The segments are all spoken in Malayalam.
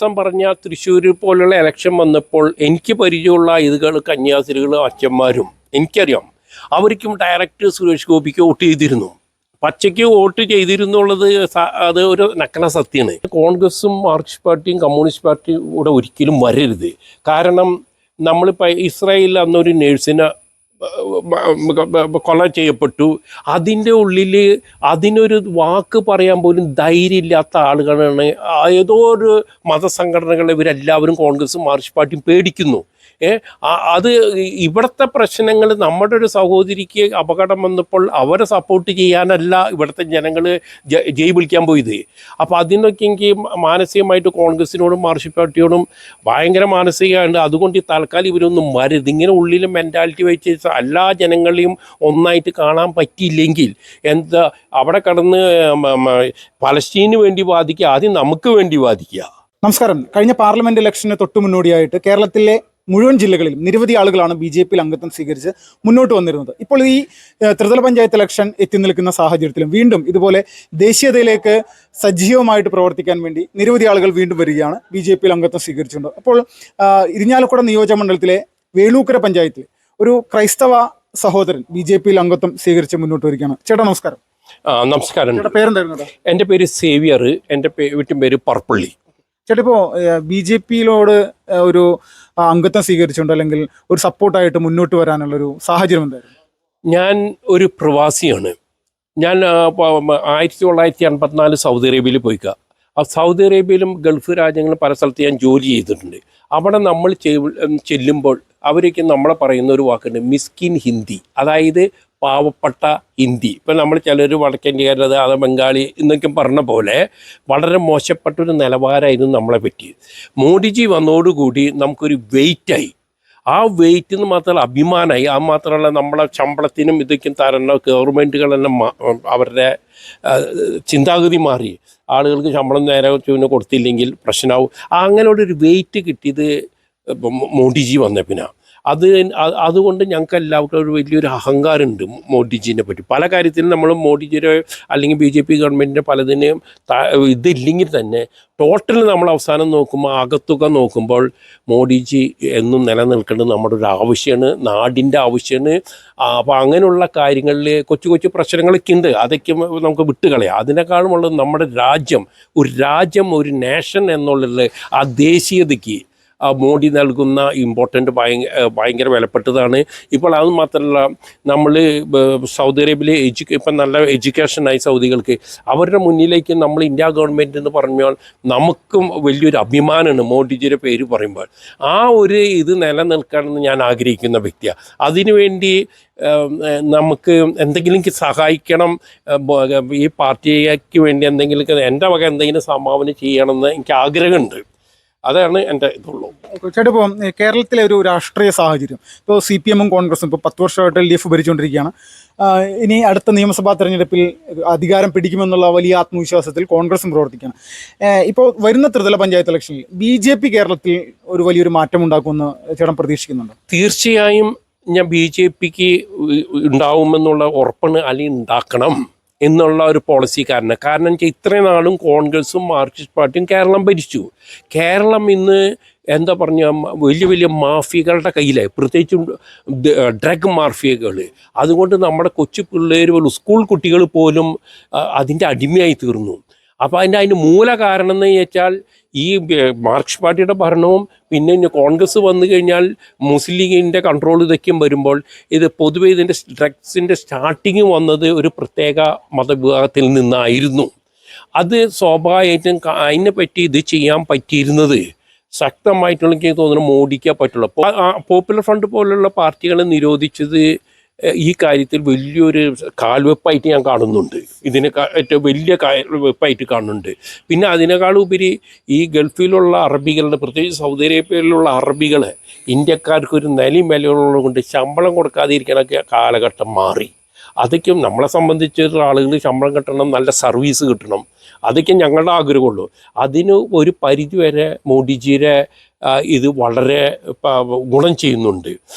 വാസ്തവം പറഞ്ഞാൽ തൃശ്ശൂർ പോലുള്ള ഇലക്ഷൻ വന്നപ്പോൾ എനിക്ക് പരിചയമുള്ള ഇതുകൾ കന്യാസ്ത്രീകളും അച്ഛന്മാരും എനിക്കറിയാം, അവർക്കും ഡയറക്റ്റ് സുരേഷ് ഗോപിക്ക് വോട്ട് ചെയ്തിരുന്നു. പച്ചയ്ക്ക് വോട്ട് ചെയ്തിരുന്നുള്ളത് അത് ഒരു നഗ്ന സത്യമാണ്. കോൺഗ്രസും മാർക്സിസ്റ്റ് പാർട്ടിയും കമ്മ്യൂണിസ്റ്റ് പാർട്ടിയും ഇവിടെ ഒരിക്കലും വരരുത്. കാരണം നമ്മളിപ്പോൾ ഇസ്രായേലിൽ അന്നൊരു നേഴ്സിനെ കൊല ചെയ്യപ്പെട്ടു. അതിൻ്റെ ഉള്ളിൽ അതിനൊരു വാക്ക് പറയാൻ പോലും ധൈര്യമില്ലാത്ത ആളുകളാണ്. ഏതോ ഒരു മതസംഘടനകളെ ഇവരെല്ലാവരും കോൺഗ്രസും മാർക്സിസ്റ്റ് പാർട്ടിയും പേടിക്കുന്നു. അത് ഇവിടുത്തെ പ്രശ്നങ്ങൾ നമ്മുടെ ഒരു സഹോദരിക്ക് അപകടം വന്നപ്പോൾ അവരെ സപ്പോർട്ട് ചെയ്യാനല്ല ഇവിടുത്തെ ജനങ്ങൾ ജയ് വിളിക്കാൻ പോയത്. അപ്പോൾ അതിനൊക്കെ എനിക്ക് മാനസികമായിട്ട് കോൺഗ്രസിനോടും മാർക്സിസ്റ്റ് പാർട്ടിയോടും ഭയങ്കര മാനസികമുണ്ട്. അതുകൊണ്ട് ഈ തൽക്കാലം ഇവരൊന്നും വരരുത്. ഇങ്ങനെ ഉള്ളിൽ മെൻറ്റാലിറ്റി വെച്ച് എല്ലാ ജനങ്ങളെയും ഒന്നായിട്ട് കാണാൻ പറ്റിയില്ലെങ്കിൽ എന്താ അവിടെ കടന്ന് പലസ്തീന് വേണ്ടി വാദിക്കുക, ആദ്യം നമുക്ക് വേണ്ടി വാദിക്കുക. നമസ്കാരം. കഴിഞ്ഞ പാർലമെന്റ് ഇലക്ഷന് തൊട്ടു മുന്നോടിയായിട്ട് കേരളത്തിലെ മുഴുവൻ ജില്ലകളിലും നിരവധി ആളുകളാണ് BJP അംഗത്വം സ്വീകരിച്ച് മുന്നോട്ട് വന്നിരുന്നത്. ഇപ്പോൾ ഈ ത്രിതല പഞ്ചായത്ത് ഇലക്ഷൻ എത്തി നിൽക്കുന്ന സാഹചര്യത്തിലും വീണ്ടും ഇതുപോലെ ദേശീയതയിലേക്ക് സജീവമായിട്ട് പ്രവർത്തിക്കാൻ വേണ്ടി നിരവധി ആളുകൾ വീണ്ടും വരികയാണ്, BJP അംഗത്വം സ്വീകരിച്ചിട്ടുണ്ട്. അപ്പോൾ ഇരിഞ്ഞാലക്കുട നിയോജകമണ്ഡലത്തിലെ വേളൂക്കര പഞ്ചായത്തിൽ ഒരു ക്രൈസ്തവ സഹോദരൻ BJP അംഗത്വം സ്വീകരിച്ച് മുന്നോട്ട് വരികയാണ്. ചേട്ടാ നമസ്കാരം. നമസ്കാരം. പേരെന്തായിരുന്നു? എൻ്റെ പേര് സേവിയർ, എൻ്റെ വീട്ടിൻ പേര് പറപ്പള്ളി. ചേട്ടാ ഇപ്പോൾ BJP ഒരു അംഗത്വം സ്വീകരിച്ചുകൊണ്ട് അല്ലെങ്കിൽ ഒരു സപ്പോർട്ടായിട്ട് മുന്നോട്ട് വരാനുള്ളൊരു സാഹചര്യം എന്തായിരുന്നു? ഞാൻ ഒരു പ്രവാസിയാണ്. ഞാൻ 1984 സൗദി അറേബ്യയിൽ പോയിക്കുക. ആ സൗദി അറേബ്യയിലും ഗൾഫ് രാജ്യങ്ങളിലും പല സ്ഥലത്ത് ഞാൻ ജോലി ചെയ്തിട്ടുണ്ട്. അവിടെ നമ്മൾ ചെല്ലുമ്പോൾ അവരൊക്കെ നമ്മളെ പറയുന്ന ഒരു വാക്കുണ്ട്, മിസ്കിൻ ഹിന്ദി, അതായത് പാവപ്പെട്ട ഹിന്ദി. ഇപ്പം നമ്മൾ ചിലർ വടക്കേന്ത്യക്കാരത് അത് ബംഗാളി എന്നൊക്കെ പറഞ്ഞ പോലെ വളരെ മോശപ്പെട്ടൊരു നിലവാരമായിരുന്നു നമ്മളെ പറ്റി. മോഡിജി വന്നതോടുകൂടി നമുക്കൊരു വെയിറ്റായി. ആ വെയിറ്റ് എന്ന് മാത്രമല്ല അഭിമാനമായി. അത് മാത്രമല്ല നമ്മളെ ശമ്പളത്തിനും ഇതൊക്കെ തരുന്ന ഗവൺമെൻറ്റുകളെല്ലാം അവരുടെ ചിന്താഗതി മാറി. ആളുകൾക്ക് ശമ്പളം നേരെ കൊടുത്തില്ലെങ്കിൽ പ്രശ്നമാവും. അങ്ങനെയുള്ളൊരു വെയിറ്റ് കിട്ടിയത് മോഡിജി വന്ന പിന്നെ അതുകൊണ്ട് ഞങ്ങൾക്ക് എല്ലാവർക്കും ഒരു വലിയൊരു അഹങ്കാരമുണ്ട് മോഡിജീനെ പറ്റി. പല കാര്യത്തിലും നമ്മൾ മോഡിജിയുടെ അല്ലെങ്കിൽ BJP ഗവൺമെൻറ്റിൻ്റെ പലതിനെയും ഇതില്ലെങ്കിൽ തന്നെ ടോട്ടൽ നമ്മൾ അവസാനം നോക്കുമ്പോൾ അകത്തുക നോക്കുമ്പോൾ മോഡിജി എന്നും നിലനിൽക്കേണ്ടത് നമ്മുടെ ഒരു ആവശ്യമാണ്, നാടിൻ്റെ ആവശ്യമാണ്. അപ്പോൾ അങ്ങനെയുള്ള കാര്യങ്ങളിൽ കൊച്ചു കൊച്ചു പ്രശ്നങ്ങളൊക്കെ ഉണ്ട്, അതൊക്കെ നമുക്ക് വിട്ടുകളയാം. അതിനേക്കാളും ഉള്ളത് നമ്മുടെ രാജ്യം, ഒരു നേഷൻ എന്നുള്ളത് ആ ദേശീയതയ്ക്ക് മോഡി നൽകുന്ന ഇമ്പോർട്ടൻ്റ് ഭയങ്കര വിലപ്പെട്ടതാണ്. ഇപ്പോൾ അത് മാത്രമല്ല, നമ്മൾ സൗദി അറേബ്യയിലെ ഇപ്പം നല്ല എഡ്യൂക്കേഷനായി സൗദികൾക്ക്, അവരുടെ മുന്നിലേക്ക് നമ്മൾ ഇന്ത്യ ഗവൺമെൻറ് എന്ന് പറഞ്ഞാൽ നമുക്കും വലിയൊരു അഭിമാനമാണ് മോഡിജിയുടെ പേര് പറയുമ്പോൾ. ആ ഒരു ഇത് നിലനിൽക്കണമെന്ന് ഞാൻ ആഗ്രഹിക്കുന്ന വ്യക്തിയാണ്. അതിനുവേണ്ടി നമുക്ക് എന്തെങ്കിലും സഹായിക്കണം, ഈ പാർട്ടിക്ക് വേണ്ടി എന്തെങ്കിലും എൻ്റെ വക എന്തെങ്കിലും സംഭാവന ചെയ്യണമെന്ന് എനിക്ക് ആഗ്രഹമുണ്ട്. അതാണ് എൻ്റെ ഇതുള്ളൂ. ചേട്ടാ ഇപ്പോൾ കേരളത്തിലെ ഒരു രാഷ്ട്രീയ സാഹചര്യം, ഇപ്പോൾ CPM കോൺഗ്രസും ഇപ്പോൾ 10 വർഷമായിട്ട് LDF ഭരിച്ചുകൊണ്ടിരിക്കുകയാണ്. ഇനി അടുത്ത നിയമസഭാ തെരഞ്ഞെടുപ്പിൽ അധികാരം പിടിക്കുമെന്നുള്ള വലിയ ആത്മവിശ്വാസത്തിൽ കോൺഗ്രസും പ്രവർത്തിക്കുകയാണ്. ഇപ്പോൾ വരുന്ന ത്രിതല പഞ്ചായത്ത് ഇലക്ഷനിൽ BJP കേരളത്തിൽ ഒരു വലിയൊരു മാറ്റം ഉണ്ടാക്കുമെന്ന് ചേട്ടൻ പ്രതീക്ഷിക്കുന്നുണ്ട്? തീർച്ചയായും ഞാൻ BJPക്ക് ഉണ്ടാവുമെന്നുള്ള ഉറപ്പാണ്, അല്ലെങ്കിൽ ഉണ്ടാക്കണം എന്നുള്ള ഒരു പോളിസിക്കാരന്. കാരണം ഇത്രയും നാളും കോൺഗ്രസും മാർക്സിസ്റ്റ് പാർട്ടിയും കേരളം ഭരിച്ചു. കേരളം ഇന്ന് എന്താ പറഞ്ഞാൽ വലിയ വലിയ മാഫിയകളുടെ കയ്യിലായി, പ്രത്യേകിച്ചും ഡ്രഗ് മാഫിയകൾ. അതുകൊണ്ട് നമ്മുടെ കൊച്ചു പിള്ളേർ പോലും, സ്കൂൾ കുട്ടികൾ പോലും അതിൻ്റെ അടിമയായി തീർന്നു. അപ്പോൾ അതിൻ്റെ മൂല കാരണം എന്ന് വെച്ചാൽ ഈ മാർക്സിസ്റ്റ് പാർട്ടിയുടെ ഭരണവും പിന്നെ കോൺഗ്രസ് വന്നു കഴിഞ്ഞാൽ മുസ്ലിം ലീഗിൻ്റെ കൺട്രോൾ ഇതൊക്കെയും വരുമ്പോൾ ഇത് പൊതുവെ ഇതിൻ്റെ ഡ്രഗ്സിൻ്റെ സ്റ്റാർട്ടിങ് വന്നത് ഒരു പ്രത്യേക മതവിഭാഗത്തിൽ നിന്നായിരുന്നു. അത് സ്വാഭാവികമായിട്ടും അതിനെ പറ്റി ഇത് ചെയ്യാൻ പറ്റിയിരുന്നത് ശക്തമായിട്ടുള്ള എനിക്ക് തോന്നുന്നു മോഡിക്കേ പറ്റുള്ളൂ. പോപ്പുലർ ഫ്രണ്ട് പോലുള്ള പാർട്ടികളെ നിരോധിച്ചത് ഈ കാര്യത്തിൽ വലിയൊരു കാൽവെപ്പായിട്ട് ഞാൻ കാണുന്നുണ്ട്. ഏറ്റവും വലിയ കാൽവെപ്പായിട്ട് കാണുന്നുണ്ട്. പിന്നെ അതിനേക്കാളുപരി ഈ ഗൾഫിലുള്ള അറബികളുടെ, പ്രത്യേകിച്ച് സൗദി അറേബ്യയിലുള്ള അറബികളെ ഇന്ത്യക്കാർക്കൊരു നിലയും വിലയുള്ളത് കൊണ്ട് ശമ്പളം കൊടുക്കാതിരിക്കണ കാലഘട്ടം മാറി. അതൊക്കെ നമ്മളെ സംബന്ധിച്ചിട്ടുള്ള ആളുകൾ ശമ്പളം കിട്ടണം, നല്ല സർവീസ് കിട്ടണം, അതൊക്കെ ഞങ്ങളുടെ ആഗ്രഹമുള്ളൂ. അതിന് ഒരു പരിധിവരെ മോഡിജിയുടെ ഇത് വളരെ ഗുണം ചെയ്യുന്നുണ്ട്.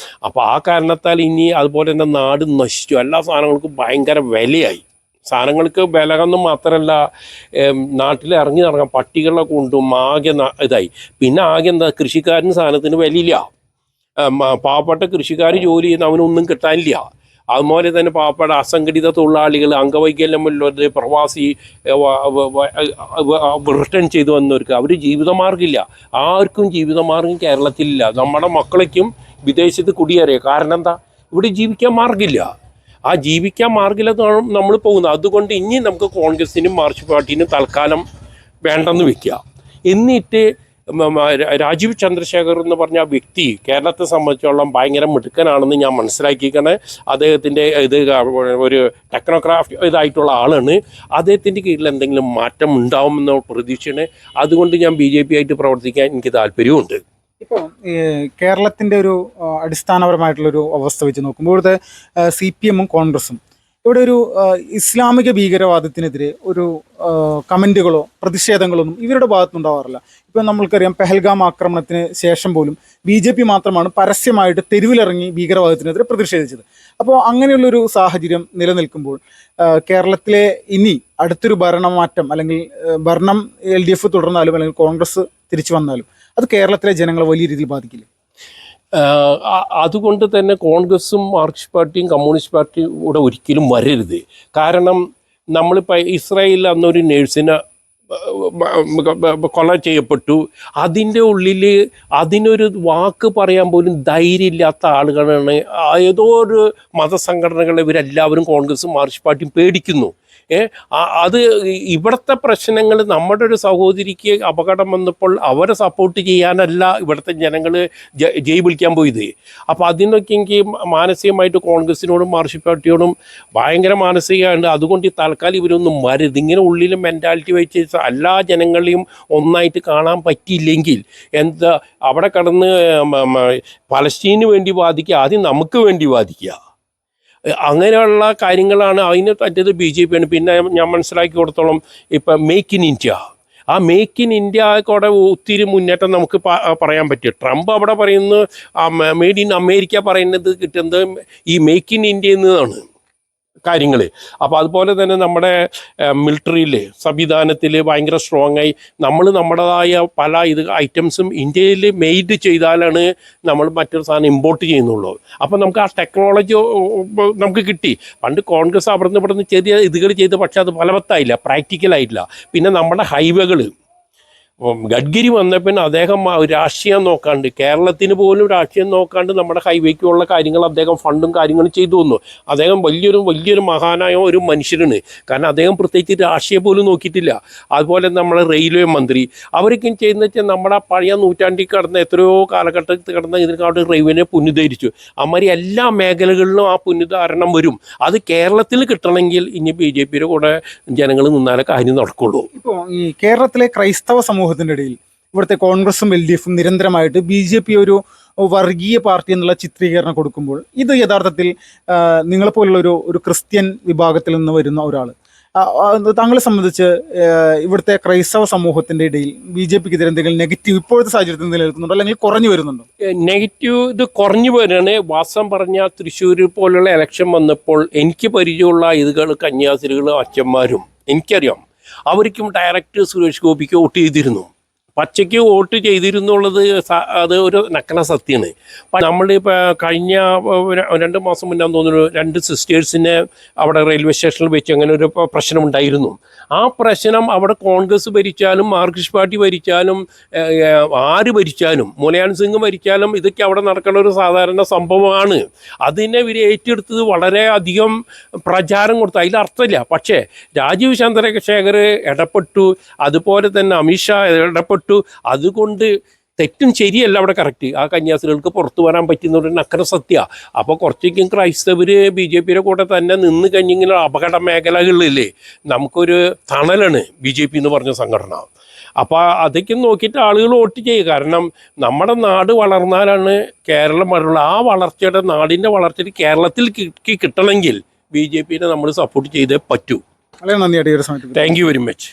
അപ്പോൾ ആ കാരണത്താൽ ഇനി അതുപോലെ തന്നെ നാട് നശിച്ചു, എല്ലാ സാധനങ്ങൾക്കും ഭയങ്കര വിലയായി. സാധനങ്ങൾക്ക് വിലകൊന്നും മാത്രമല്ല, നാട്ടിൽ ഇറങ്ങി നടക്കാൻ പട്ടികളെ കൊണ്ടും ആകെ ഇതായി. പിന്നെ ആകെ എന്താ, കൃഷിക്കാരന് സാധനത്തിന് വിലയില്ല. പാവപ്പെട്ട കൃഷിക്കാർ ജോലി ചെയ്യുന്ന അവനൊന്നും കിട്ടാനില്ല. അതുപോലെ തന്നെ പാവപ്പെട്ട അസംഘടിത തൊഴിലാളികൾ, അംഗവൈകല്യമുള്ളവർ, പ്രവാസി, റിട്ടേൺ ചെയ്തു വന്നവർക്ക് അവർ ജീവിതമാർഗ്ഗമില്ല. ആർക്കും ജീവിതമാർഗ്ഗം കേരളത്തിലില്ല. നമ്മുടെ മക്കളേക്കും വിദേശത്ത് കുടിയേറിയ കാരണം എന്താ, ഇവിടെ ജീവിക്കാൻ മാർഗ്ഗമില്ല. ആ ജീവിക്കാൻ മാർഗ്ഗമില്ലാതാണ് നമ്മൾ പോകുന്നത്. അതുകൊണ്ട് ഇനി നമുക്ക് കോൺഗ്രസിനും മാർക്സിസ്റ്റ് പാർട്ടിനും തൽക്കാലം വേണ്ടെന്ന് വെക്കുക. എന്നിട്ട് രാജീവ് ചന്ദ്രശേഖർ എന്ന് പറഞ്ഞ വ്യക്തി കേരളത്തെ സംബന്ധിച്ചോളം ഭയങ്കര മിടുക്കനാണെന്ന് ഞാൻ മനസ്സിലാക്കിക്കണേ. അദ്ദേഹത്തിൻ്റെ ഇത് ഒരു ടെക്നോക്രാഫ്റ്റ് ഇതായിട്ടുള്ള ആളാണ്. അദ്ദേഹത്തിൻ്റെ കീഴിൽ എന്തെങ്കിലും മാറ്റം ഉണ്ടാവുമെന്ന പ്രതീക്ഷയാണ്. അതുകൊണ്ട് ഞാൻ BJP ആയിട്ട് പ്രവർത്തിക്കാൻ എനിക്ക് താല്പര്യമുണ്ട്. ഇപ്പോൾ കേരളത്തിൻ്റെ ഒരു അടിസ്ഥാനപരമായിട്ടുള്ളൊരു അവസ്ഥ വെച്ച് നോക്കുമ്പോൾ ഇവിടുത്തെ CPM-ഉം കോൺഗ്രസും ഇവിടെ ഒരു ഇസ്ലാമിക ഭീകരവാദത്തിനെതിരെ ഒരു കമൻറ്റുകളോ പ്രതിഷേധങ്ങളൊന്നും ഇവരുടെ ഭാഗത്തുനിന്നുണ്ടാവാറില്ല. ഇപ്പം നമ്മൾക്കറിയാം, പെഹൽഗാം ആക്രമണത്തിന് ശേഷം പോലും BJP മാത്രമാണ് പരസ്യമായിട്ട് തെരുവിലിറങ്ങി ഭീകരവാദത്തിനെതിരെ പ്രതിഷേധിച്ചത്. അപ്പോൾ അങ്ങനെയുള്ളൊരു സാഹചര്യം നിലനിൽക്കുമ്പോൾ കേരളത്തിലെ ഇനി അടുത്തൊരു ഭരണമാറ്റം അല്ലെങ്കിൽ ഭരണം LDF തുടർന്നാലും അല്ലെങ്കിൽ കോൺഗ്രസ് തിരിച്ചു വന്നാലും അത് കേരളത്തിലെ ജനങ്ങളെ വലിയ രീതിയിൽ ബാധിക്കില്ല. അതുകൊണ്ട് തന്നെ കോൺഗ്രസും മാർക്സിസ്റ്റ് പാർട്ടിയും കമ്മ്യൂണിസ്റ്റ് പാർട്ടിയും ഇവിടെ ഒരിക്കലും വരരുത്. കാരണം നമ്മളിപ്പോൾ ഇസ്രായേലിൽ അന്നൊരു നേഴ്സിനെ കൊല ചെയ്യപ്പെട്ടു. അതിൻ്റെ ഉള്ളിൽ അതിനൊരു വാക്ക് പറയാൻ പോലും ധൈര്യമില്ലാത്ത ആളുകളാണ്. ഏതോ ഒരു മതസംഘടനകളെ ഇവരെല്ലാവരും കോൺഗ്രസും മാർക്സിസ്റ്റ് പാർട്ടിയും പേടിക്കുന്നു. അത് ഇവിടുത്തെ പ്രശ്നങ്ങൾ, നമ്മുടെ ഒരു സഹോദരിക്ക് അപകടം വന്നപ്പോൾ അവരെ സപ്പോർട്ട് ചെയ്യാനല്ല ഇവിടുത്തെ ജനങ്ങൾ ജയ് വിളിക്കാൻ പോയത്. അപ്പോൾ അതിനൊക്കെ എനിക്ക് മാനസികമായിട്ട് കോൺഗ്രസിനോടും മാർക്സിസ്റ്റ് പാർട്ടിയോടും ഭയങ്കര മാനസികമുണ്ട്. അതുകൊണ്ട് ഈ തൽക്കാലം ഇവരൊന്നും വരരുത്. ഇങ്ങനെ ഉള്ളിൽ മെൻറ്റാലിറ്റി വെച്ച് എല്ലാ ജനങ്ങളെയും ഒന്നായിട്ട് കാണാൻ പറ്റിയില്ലെങ്കിൽ എന്താ, അവിടെ കടന്ന് പലസ്തീന് വേണ്ടി വാദിക്കുക, ആദ്യം നമുക്ക് വേണ്ടി വാദിക്കുക. അങ്ങനെയുള്ള കാര്യങ്ങളാണ്. അതിന് പറ്റിയത് BJP ആണ്. പിന്നെ ഞാൻ മനസ്സിലാക്കി കൊടുത്തോളം ഇപ്പം മേക്ക് ഇൻ ഇന്ത്യ, ആ മേക്ക് ഇൻ ഇന്ത്യ കൂടെ ഒത്തിരി മുന്നേറ്റം നമുക്ക് പറയാൻ പറ്റും. ട്രംപ് അവിടെ പറയുന്നു മെയ്ഡ് ഇൻ അമേരിക്ക പറയുന്നത് കിട്ടുന്നത് ഈ മേക്ക് ഇൻ ഇന്ത്യയിൽ നിന്നാണ് കാര്യങ്ങൾ. അപ്പോൾ അതുപോലെ തന്നെ നമ്മുടെ മിലിറ്ററിയിൽ സംവിധാനത്തിൽ ഭയങ്കര സ്ട്രോങ് ആയി നമ്മൾ നമ്മുടേതായ പല ഐറ്റംസും ഇന്ത്യയിൽ മെയ്ഡ് ചെയ്താലാണ് നമ്മൾ മറ്റൊരു സാധനം ഇമ്പോർട്ട് ചെയ്യുന്നുള്ളൂ. അപ്പോൾ നമുക്ക് ആ ടെക്നോളജി നമുക്ക് കിട്ടി. പണ്ട് കോൺഗ്രസ് അവിടുന്ന് ഇവിടുന്ന് ചെറിയ ഇതുകൾ ചെയ്ത്, പക്ഷെ അത് ഫലവത്തായില്ല, പ്രാക്ടിക്കലായിട്ടില്ല. പിന്നെ നമ്മുടെ ഹൈവേകൾ ഗഡ്കരി വന്നപ്പോൾ അദ്ദേഹം രാഷ്ട്രീയം നോക്കാണ്ട്, കേരളത്തിന് പോലും രാഷ്ട്രീയം നോക്കാണ്ട് നമ്മുടെ ഹൈവേക്കുള്ള കാര്യങ്ങൾ അദ്ദേഹം ഫണ്ടും കാര്യങ്ങളും ചെയ്തു വന്നു. അദ്ദേഹം വലിയൊരു മഹാനായ ഒരു മനുഷ്യനാണ്. കാരണം അദ്ദേഹം പ്രത്യേകിച്ച് രാഷ്ട്രീയം പോലും നോക്കിയിട്ടില്ല. അതുപോലെ നമ്മുടെ റെയിൽവേ മന്ത്രി അവരൊക്കെ ചെയ്യുന്ന വെച്ചാൽ നമ്മുടെ പഴയ നൂറ്റാണ്ടിൽ കടന്ന എത്രയോ കാലഘട്ടത്തിൽ കടന്ന ഇതിനെക്കാട്ട് റെയിൽവേനെ പുനരുദ്ധരിച്ചു. അമ്മാതിരി എല്ലാ മേഖലകളിലും ആ പുനരുദ്ധാരണം വരും. അത് കേരളത്തിൽ കിട്ടണമെങ്കിൽ ഇനി BJPയുടെ കൂടെ ജനങ്ങൾ നിന്നാലേ കാര്യം നടക്കുള്ളൂ. ഇപ്പോൾ ഈ കേരളത്തിലെ ക്രൈസ്തവ സമൂഹത്തിൻ്റെ ഇടയിൽ ഇവിടുത്തെ കോൺഗ്രസും LDF-ഉം നിരന്തരമായിട്ട് BJP ഒരു വർഗീയ പാർട്ടി എന്നുള്ള ചിത്രീകരണം കൊടുക്കുമ്പോൾ ഇത് യഥാർത്ഥത്തിൽ നിങ്ങളെപ്പോലുള്ള ഒരു ക്രിസ്ത്യൻ വിഭാഗത്തിൽ നിന്ന് വരുന്ന ഒരാൾ, താങ്കളെ സംബന്ധിച്ച് ഇവിടുത്തെ ക്രൈസ്തവ സമൂഹത്തിൻ്റെ ഇടയിൽ BJPക്കെതിരെ എന്തെങ്കിലും നെഗറ്റീവ് ഇപ്പോഴത്തെ സാഹചര്യത്തിൽ നിലനിൽക്കുന്നുണ്ടോ അല്ലെങ്കിൽ കുറഞ്ഞു വരുന്നുണ്ടോ? നെഗറ്റീവ് ഇത് കുറഞ്ഞു വരികയാണ്. വാസം പറഞ്ഞ തൃശ്ശൂർ പോലുള്ള ഇലക്ഷൻ വന്നപ്പോൾ എനിക്ക് പരിചയമുള്ള ഇതുകൾ കന്യാസ്ത്രീകളും അച്ഛന്മാരും എനിക്കറിയാം, അവർക്കും ഡയറക്റ്റ് സുരേഷ് ഗോപിക്ക് വോട്ട് ചെയ്തിരുന്നു. പച്ചയ്ക്ക് വോട്ട് ചെയ്തിരുന്നുള്ളത് അത് ഒരു നഗ്ന സത്യമാണ്. നമ്മളിപ്പോൾ കഴിഞ്ഞ 2 മാസം മുന്നേ തോന്നുന്നു 2 സിസ്റ്റേഴ്സിനെ അവിടെ റെയിൽവേ സ്റ്റേഷനിൽ വെച്ച് അങ്ങനെ ഒരു പ്രശ്നമുണ്ടായിരുന്നു. ആ പ്രശ്നം അവിടെ കോൺഗ്രസ് ഭരിച്ചാലും മാർക്സിസ്റ്റ് പാർട്ടി ഭരിച്ചാലും ആര് ഭരിച്ചാലും മുലായം സിംഗ് ഭരിച്ചാലും ഇതൊക്കെ അവിടെ നടക്കുന്ന ഒരു സാധാരണ സംഭവമാണ്. അതിനെ ഇവർ ഏറ്റെടുത്തത് വളരെ അധികം പ്രചാരം കൊടുത്തു, അതിലർത്ഥമില്ല. പക്ഷേ രാജീവ് ചന്ദ്രശേഖർ ഇടപെട്ടു, അതുപോലെ തന്നെ അമിത്ഷാ ഇടപെട്ടു. അതുകൊണ്ട് തെറ്റും ശരിയല്ല അവിടെ കറക്റ്റ്. ആ കന്യാസ്ത്രീകൾക്ക് പുറത്തു വരാൻ പറ്റുന്നൊരു നക്കര സത്യ. അപ്പോൾ കുറച്ചേക്കും ക്രൈസ്തവർ BJPയുടെ കൂടെ തന്നെ നിന്ന് കഴിഞ്ഞെങ്കിലും അപകട മേഖലകളിലേ നമുക്കൊരു തണലാണ് BJP എന്ന് പറഞ്ഞ സംഘടന. അപ്പോൾ അതൊക്കെ നോക്കിയിട്ട് ആളുകൾ വോട്ട് ചെയ്യുക. കാരണം നമ്മുടെ നാട് വളർന്നാലാണ് കേരളം വളരുള്ളൂ. ആ വളർച്ചയുടെ നാടിൻ്റെ വളർച്ചയ്ക്ക് കേരളത്തിൽ കിട്ടണമെങ്കിൽ BJPനെ നമ്മൾ സപ്പോർട്ട് ചെയ്തേ പറ്റൂ. വളരെ നന്ദിയായിട്ട് ഈ ഒരു സമയത്ത്. Thank you very much.